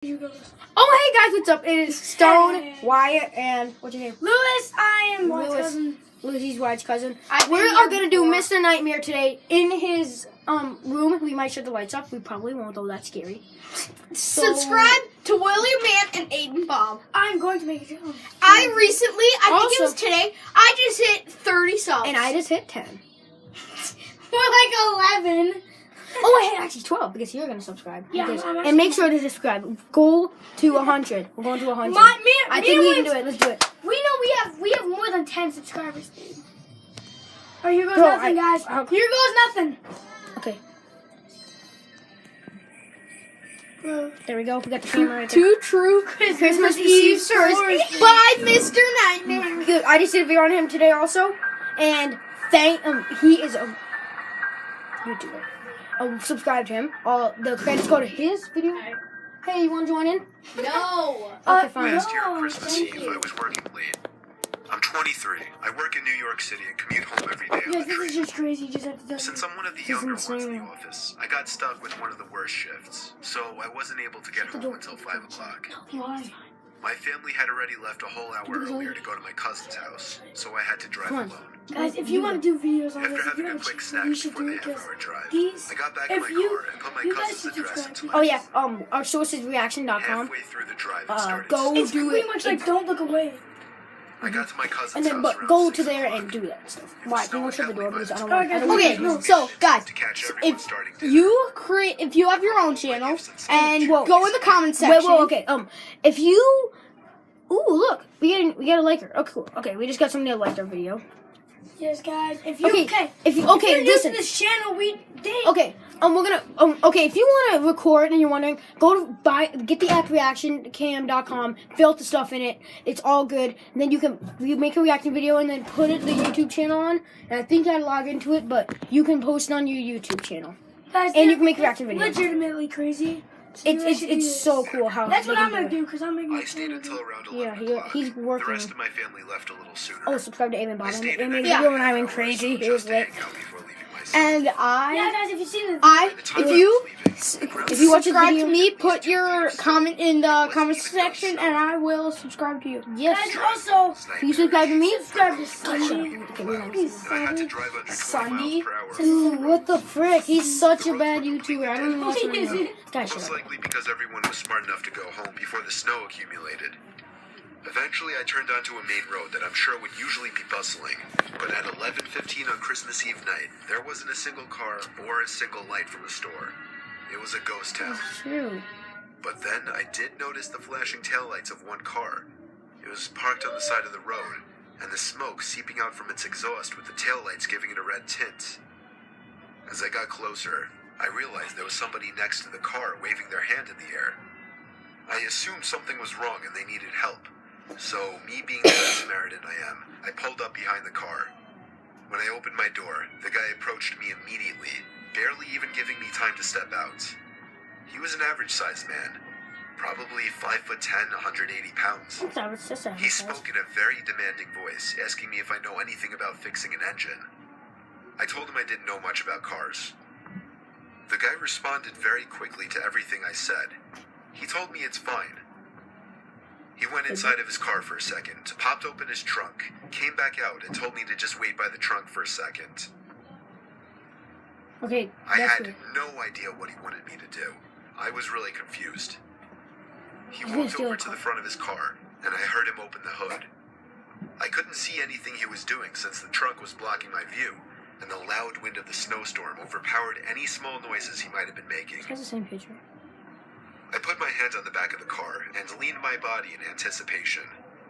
Oh, hey guys, what's up? It is Stone, Wyatt, and what's your name? Lewis. I am Wyatt's cousin. Lewis, he's Wyatt's cousin. We are gonna do Mr. Nightmare today in his room. We might shut the lights off. We probably won't, though. That's scary. Subscribe to William Man and Aiden Bob. I'm going to make a channel. I think it was today, I just hit 30 subs. And I just hit 10. We're like 11. Oh, I hit actually 12 because you're gonna subscribe. Yeah, and make sure to subscribe. Goal to 100. We're going to 100. I think we can do it. Let's do it. We know we have more than 10 subscribers, dude. Oh, here goes nothing, guys. Here goes nothing. Okay. There we go. We got the camera right there. Two true Christmas Eve stories by Mr. Nightmare. Good. I just did a video on him today also, and he is a YouTuber. Subscribe to him. The credits go to his video. Hey, you want to join in? No. Okay, fine. Last year on Christmas Eve, I was working late. I'm 23. I work in New York City and commute home every day on the This is train. just crazy. You just have to tell Since I'm one of the younger ones in the office, I got stuck with one of the worst shifts, so I wasn't able to get home until 5 o'clock. Why? My family had already left a whole hour earlier to go to my cousin's house, so I had to drive alone. Guys, if you want to do videos on After this, having a quick snack you should before do the it because half-hour drive, these. I got back in my car and put my cousin's address into my Oh yeah. Our source is REACTION.CAM. Halfway through the drive, it started Go It's do pretty it. much like don't look away. I got to my cousin's And then, house but around go 6 to there o'clock. and do that stuff. Why? Can you shut the door because I don't Okay, want. okay, So guys, To catch everyone starting dinner. if you have your own channel and go in the comment section. Wait, okay. If you, look, we got a liker. Oh, cool. Okay, we just got somebody to like our video. Yes, guys. If you If you're listen to this channel, we did. Okay, we're gonna okay, if you want to record and you're wondering, go to get the app REACTION.CAM, fill the stuff in it. It's all good. And then you make a reaction video and then put it the YouTube channel on. And I think I'd log into it, but you can post it on your YouTube channel. Guys, And you can make a reaction video. Legitimately crazy. So It's so cool how That's they what can I'm do gonna it. do because I'm making. I stayed until around 11 Yeah, o'clock. he's working. The rest of my family left a little sooner. Oh, subscribe to Aiden Bob. I I stayed made an a extra video when I half went hour crazy. so It was just to lit. hang out before leaving my city. And Yeah, guys, if you've seen it. By the time I was leaving, If you watch the subscribe video, to me, put your comment in the comment section, and I will subscribe to you. yes. Guys, also Can you subscribe to me? subscribe to Sunny. Okay, we don't. and I had to drive under 20 Sunny. miles per hour. Dude, what the frick? He's such a bad YouTuber. I don't even watch him He is. anymore. Guys, shut Most up. likely because everyone was smart enough to go home before the snow accumulated. Eventually, I turned onto a main road that I'm sure would usually be bustling, but at 11:15 on Christmas Eve night, there wasn't a single car or a single light from the store. It was a ghost town. True. But then I did notice the flashing taillights of one car. It was parked on the side of the road, and the smoke seeping out from its exhaust with the taillights giving it a red tint. As I got closer, I realized there was somebody next to the car waving their hand in the air. I assumed something was wrong and they needed help. So, me being the good Samaritan I am, I pulled up behind the car. When I opened my door, the guy approached me immediately, barely even giving me time to step out. He was an average-sized man, probably 5'10", 180 pounds. It's just a He spoke in a very demanding voice, asking me if I know anything about fixing an engine. I told him I didn't know much about cars. The guy responded very quickly to everything I said. He told me it's fine. He went inside of his car for a second, popped open his trunk, came back out, and told me to just wait by the trunk for a second. Okay, I that's had weird. no idea what he wanted me to do. I was really confused. He gonna walked steal over a to car. the front of his car, and I heard him open the hood. I couldn't see anything he was doing since the trunk was blocking my view, and the loud wind of the snowstorm overpowered any small noises he might have been making. It has the same picture. I put my hand on the back of the car and leaned my body in anticipation,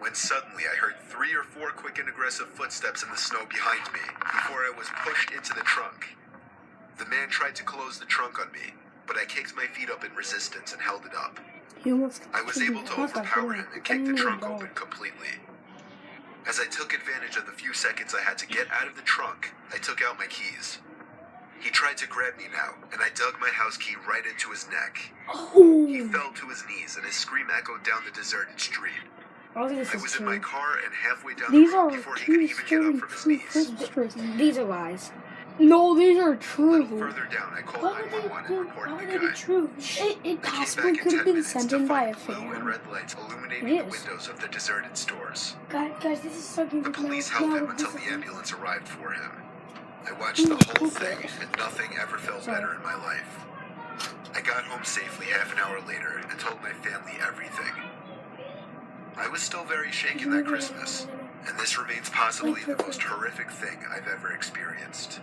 when suddenly I heard 3 or 4 quick and aggressive footsteps in the snow behind me before I was pushed into the trunk. The man tried to close the trunk on me, but I kicked my feet up in resistance and held it up. I was able to overpower him and kick the trunk open completely. As I took advantage of the few seconds I had to get out of the trunk, I took out my keys. He tried to grab me now, and I dug my house key right into his neck. He fell to his knees, and his scream echoed down the deserted street. I was in my car and halfway down the road before he could even get up from his knees. These are lies. No, these are A little true. further down, I called Why would 911 they and do? Why reported would the they be guy. true? It I came possibly back in could 10 have been minutes sent to in by find a blue and fan. red lights illuminating It the is. windows of the deserted stores. Guys, this is so The confusing. police held him until the ambulance arrived for him. I watched the whole thing, and nothing ever felt better in my life. I got home safely half an hour later and told my family everything. I was still very shaken that Christmas, and this remains possibly the most horrific thing I've ever experienced.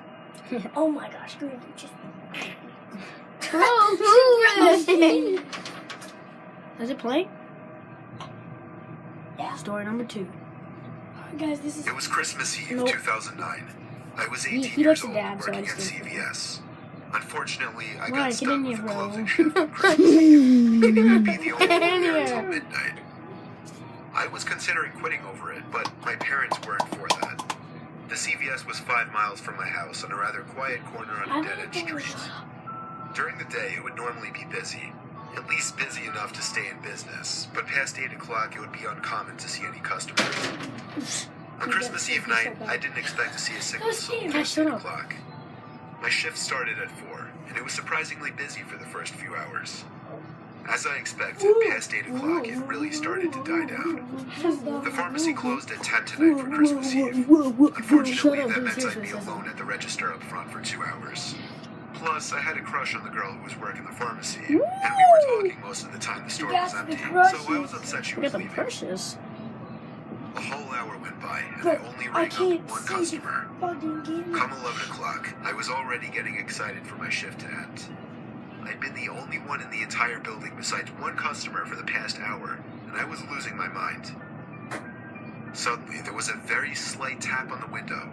Oh my gosh, dude, just. Is it playing? Yeah. Story number 2. Guys, this is. It was Christmas Eve, Nope. 2009. I was 18 He years likes to old, dab, so I working at just did it. CVS. Unfortunately, I Right, got get stuck in with here, a bro. closing shift on Christmas Eve, meaning I'd be the only one Get in there here. until midnight. I was considering quitting over it, but my parents weren't for that. The CVS was 5 miles from my house on a rather quiet corner on a dead-end street. During the day, it would normally be busy. At least busy enough to stay in business, but past 8 o'clock, it would be uncommon to see any customers. On Christmas Eve night, I didn't expect to see a single soul past 8 o'clock. My shift started at 4, and it was surprisingly busy for the first few hours. As I expected, past 8 o'clock, it really started to die down. The pharmacy closed at 10 tonight for Christmas Eve. Unfortunately, that meant I'd be alone at the register up front for 2 hours. Plus, I had a crush on the girl who was working the pharmacy, and we were talking most of the time the store was empty, so I was upset she Look was at the leaving. purses. A whole hour went by, and I only rang up one customer. Come 11 o'clock, I was already getting excited for my shift to end. I'd been the only one in the entire building besides one customer for the past hour, and I was losing my mind. Suddenly, there was a very slight tap on the window.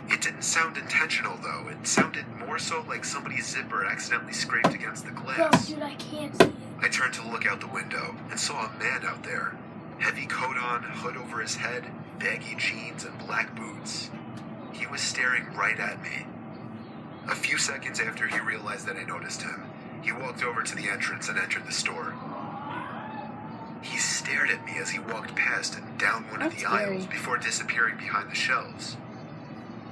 It didn't sound intentional, though. It sounded more so like somebody's zipper accidentally scraped against the glass. Dude, I can't see it. I turned to look out the window and saw a man out there. Heavy coat on, hood over his head, baggy jeans, and black boots. He was staring right at me. A few seconds after he realized that I noticed him, he walked over to the entrance and entered the store. He stared at me as he walked past and down one of That's the aisles scary. before disappearing behind the shelves.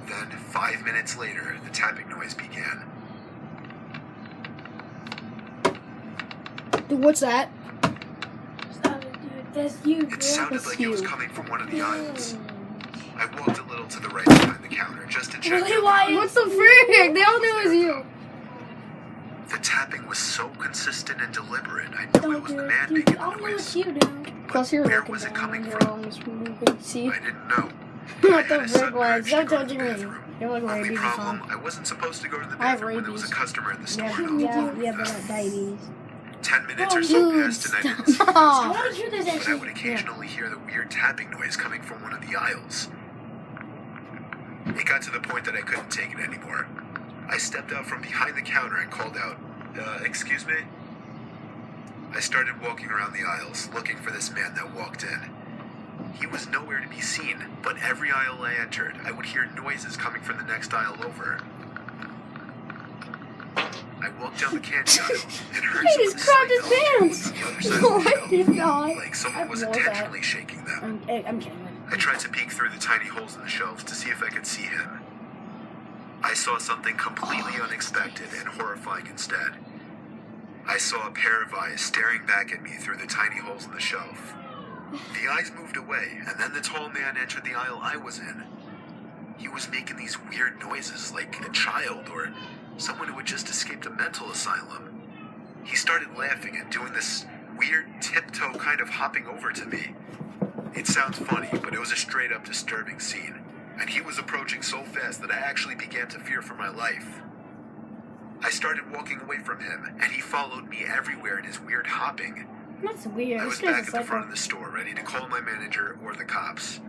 Then, 5 minutes later, the tapping noise began. Dude, what's that? Stop it, dude. That's you, bro. It sounded That's like it was you. coming from one of the aisles. I walked a little to the right behind the counter just to check. Really, that why? What the frick? They all knew it was you. The tapping was so consistent and deliberate, I knew it was the man Dude, making I the don't know it's noise. you, dude. Plus, you're Where looking was it down coming and from? you're almost moving. See? I didn't know. What I the had a frick sudden was? urge to Don't go touch to the me. bathroom. You're like Only rabies or problem, something. I wasn't supposed to go to the I have bathroom when there was a rabies. customer in the store. Yeah, and I was yeah, alone with yeah, but them. diabetes. 10 minutes Oh, or so dude, passed and I didn't see the stop. I customer, want to hear this but I actually. would occasionally hear the weird tapping noise coming from one of the aisles. It got to the point that I couldn't take it anymore. I stepped out from behind the counter and called out, excuse me? I started walking around the aisles, looking for this man that walked in. He was nowhere to be seen, but every aisle I entered, I would hear noises coming from the next aisle over. I walked down the candy aisle and heard He someone just crapped his slight pants. on the other side No, of the I shelf, did not. like someone was What was that? intentionally shaking them. I'm kidding. I tried to peek through the tiny holes in the shelves to see if I could see him. I saw something completely unexpected and horrifying instead. I saw a pair of eyes staring back at me through the tiny holes in the shelf. The eyes moved away, and then the tall man entered the aisle I was in. He was making these weird noises like a child or someone who had just escaped a mental asylum. He started laughing and doing this weird tiptoe kind of hopping over to me. It sounds funny, but it was a straight up disturbing scene, and he was approaching so fast that I actually began to fear for my life. I started walking away from him, and he followed me everywhere in his weird hopping. That's weird. I This was guy's back a at the front psycho. of the store, ready to call my manager or the cops.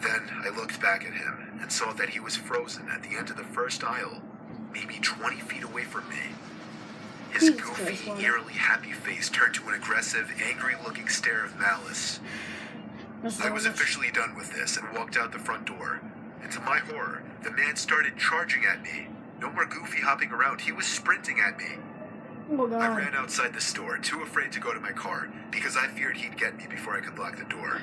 Then I looked back at him and saw that he was frozen at the end of the first aisle, maybe 20 feet away from me. His Jesus goofy, Christ, Lord. eerily happy face turned to an aggressive, angry-looking stare of malice. That's I was so much. officially done with this and walked out the front door. And to my horror, the man started charging at me. No more goofy hopping around, he was sprinting at me. Oh I god. ran outside the store, too afraid to go to my car, because I feared he'd get me before I could lock the door.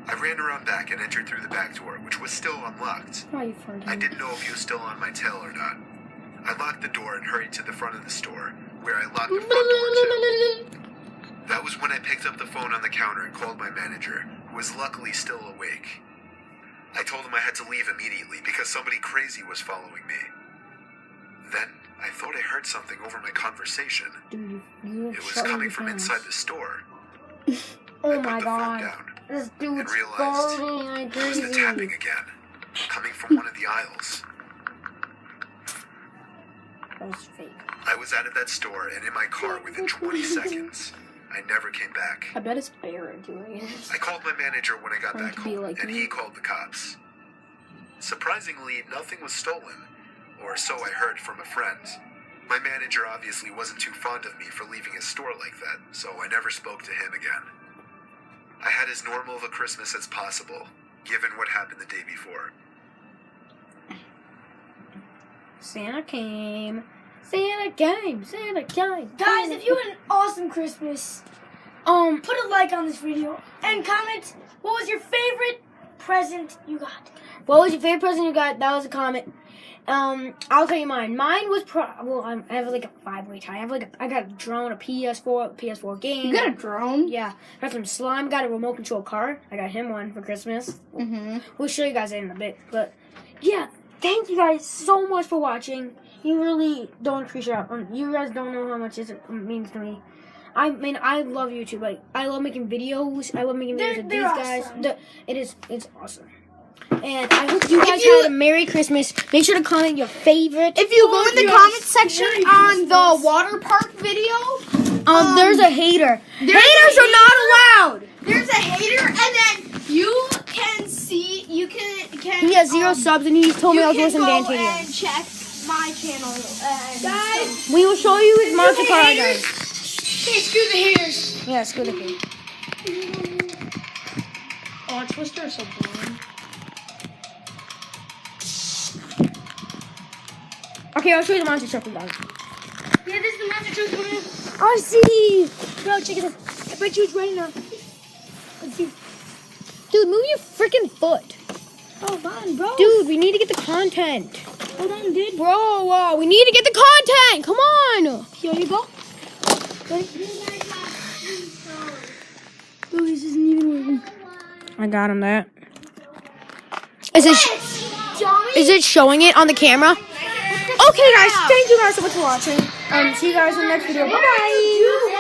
I ran around back and entered through the back door, which was still unlocked. Why are you farting? I didn't know if he was still on my tail or not. I locked the door and hurried to the front of the store, where I locked the front door too. That was when I picked up the phone on the counter and called my manager, who was luckily still awake. I told him I had to leave immediately because somebody crazy was following me. Then, I thought I heard something over my conversation. Dude, It was coming from inside the store. Oh I my put the phone god. down This and dude's realized farting like it was the crazy. tapping again, coming from one of the aisles. That was fake. I was out of that store and in my car within 20 seconds. I never came back. I bet it's Barrett doing it. I called my manager when I got Trying back to be home, like and me. he called the cops. Surprisingly, nothing was stolen, or so I heard from a friend. My manager obviously wasn't too fond of me for leaving his store like that, so I never spoke to him again. I had as normal of a Christmas as possible, given what happened the day before. Santa came. Santa came. Santa came. Guys, if you had an awesome Christmas, put a like on this video and comment what was your favorite present you got. What was your favorite present you got? That was a comment. I'll tell you mine. Mine was I have like a 5-way tie. I got a drone, a PS4 game. You got a drone? Yeah. Got some slime. Got a remote control car. I got him one for Christmas. Mm-hmm. We'll show you guys that in a bit. But yeah, thank you guys so much for watching. You really don't appreciate it. You guys don't know how much it means to me. I mean, I love YouTube. Like, I love making videos. I love making videos with these guys. Awesome. It's awesome. And I hope you guys had a Merry Christmas. Make sure to comment your favorite. If you go in the comment section on the water park video, There's a hater. Haters are not allowed. There's a hater, and then you can see, He has 0 subs, and he told me I was worse than Dan go Tatum. and check my channel. Guys, We will show you his monster car, haters. guys. hey, screw the haters. Yeah, screw the hater. oh, it's Twister or something. Okay, I'll show you the monster truck we got. Yeah, this is the monster truck one. I see. Bro, check it out. I bet you it's right now. Let's see. Dude, move your freaking foot. Oh, man, bro. Dude, we need to get the content. Hold on, dude. Bro, we need to get the content. Come on. Here you go. Oh, this isn't even working. I got him that. Is it Johnny? showing it on the camera? Okay, guys. Thank you guys so much for watching. See you guys in the next video. Bye-bye.